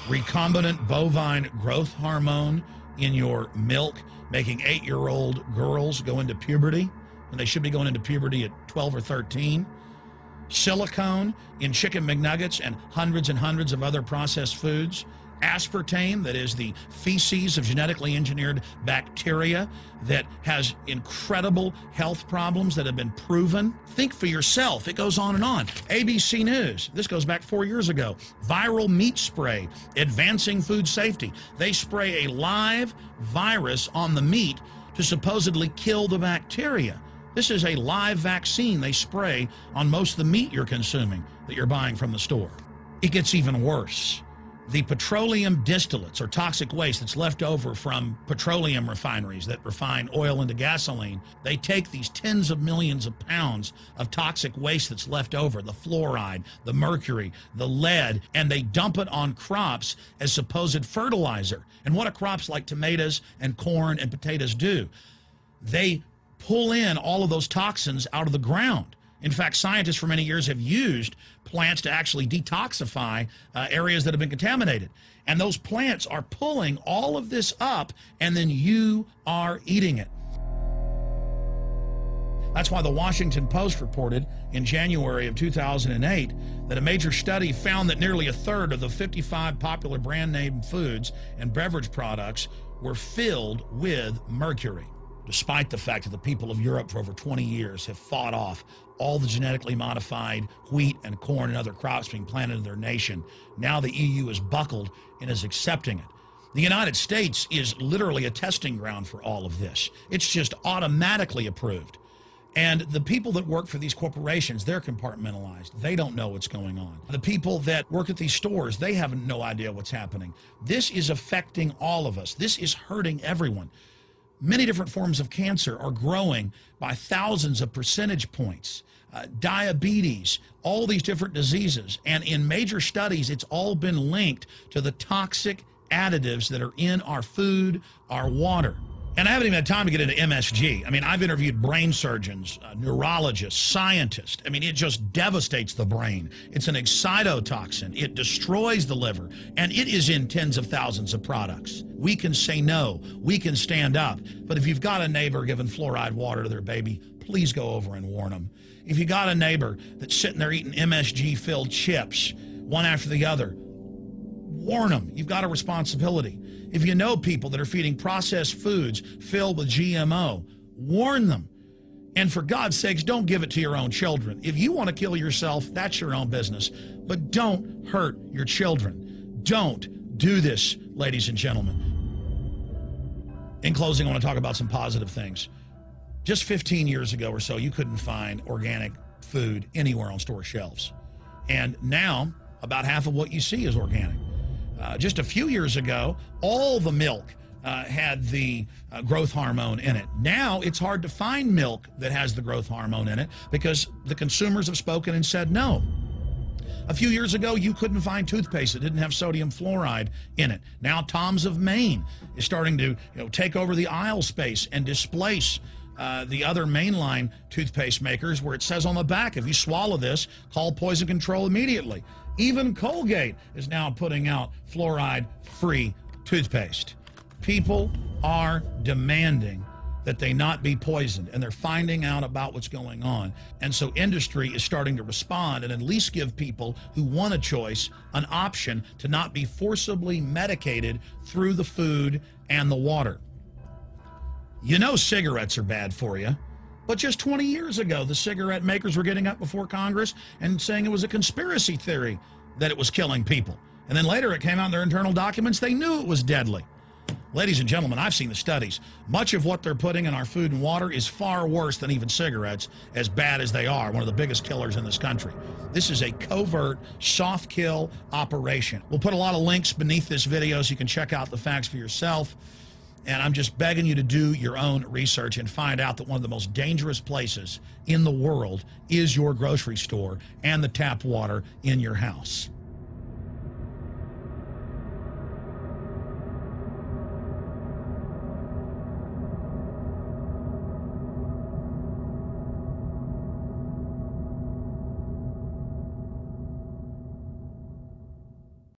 recombinant bovine growth hormone in your milk, making 8-year-old girls go into puberty when they should be going into puberty at 12 or 13. Silicone in chicken McNuggets and hundreds of other processed foods. Aspartame, that is the feces of genetically engineered bacteria that has incredible health problems that have been proven. Think for yourself. It goes on and on. ABC News, this goes back 4 years ago. Viral meat spray, advancing food safety. They spray a live virus on the meat to supposedly kill the bacteria. This is a live vaccine they spray on most of the meat you're consuming that you're buying from the store. It gets even worse. The petroleum distillates, or toxic waste that's left over from petroleum refineries that refine oil into gasoline, they take these tens of millions of pounds of toxic waste that's left over, the fluoride, the mercury, the lead, and they dump it on crops as supposed fertilizer. And what do crops like tomatoes and corn and potatoes do? They pull in all of those toxins out of the ground. In fact, scientists for many years have used plants to actually detoxify areas that have been contaminated. And those plants are pulling all of this up, and then you are eating it. That's why the Washington Post reported in January of 2008 that a major study found that nearly a third of the 55 popular brand name foods and beverage products were filled with mercury. Despite the fact that the people of Europe for over 20 years have fought off all the genetically modified wheat and corn and other crops being planted in their nation, now the EU is buckled and is accepting it. The United States is literally a testing ground for all of this. It's just automatically approved. And the people that work for these corporations, they're compartmentalized. They don't know what's going on. The people that work at these stores, they have no idea what's happening. This is affecting all of us. This is hurting everyone. Many different forms of cancer are growing by thousands of percentage points. Diabetes, all these different diseases. And in major studies, it's all been linked to the toxic additives that are in our food, our water. And I haven't even had time to get into MSG. I mean, I've interviewed brain surgeons, neurologists, scientists. I mean, it just devastates the brain. It's an excitotoxin. It destroys the liver, and it is in tens of thousands of products. We can say no. We can stand up. But if you've got a neighbor giving fluoride water to their baby, please go over and warn them. If you got a neighbor that's sitting there eating MSG-filled chips, one after the other, warn them. You've got a responsibility. If you know people that are feeding processed foods filled with GMO, warn them. And for God's sakes, don't give it to your own children. If you want to kill yourself, that's your own business. But don't hurt your children. Don't do this, ladies and gentlemen. In closing, I want to talk about some positive things. Just 15 years ago or so, you couldn't find organic food anywhere on store shelves. And now, about half of what you see is organic. Just a few years ago, all the milk had the growth hormone in it. Now it's hard to find milk that has the growth hormone in it because the consumers have spoken and said no. A few years ago, you couldn't find toothpaste that didn't have sodium fluoride in it. Now Tom's of Maine is starting to take over the aisle space and displace the other mainline toothpaste makers, where it says on the back, if you swallow this, call poison control immediately. Even Colgate is now putting out fluoride-free toothpaste. People are demanding that they not be poisoned, and they're finding out about what's going on. And so industry is starting to respond and at least give people who want a choice an option to not be forcibly medicated through the food and the water. You know cigarettes are bad for you. But just 20 years ago, the cigarette makers were getting up before Congress and saying it was a conspiracy theory that it was killing people. And then later it came out in their internal documents, they knew it was deadly. Ladies and gentlemen, I've seen the studies. Much of what they're putting in our food and water is far worse than even cigarettes, as bad as they are, one of the biggest killers in this country. This is a covert, soft kill operation. We'll put a lot of links beneath this video so you can check out the facts for yourself. And I'm just begging you to do your own research and find out that one of the most dangerous places in the world is your grocery store and the tap water in your house.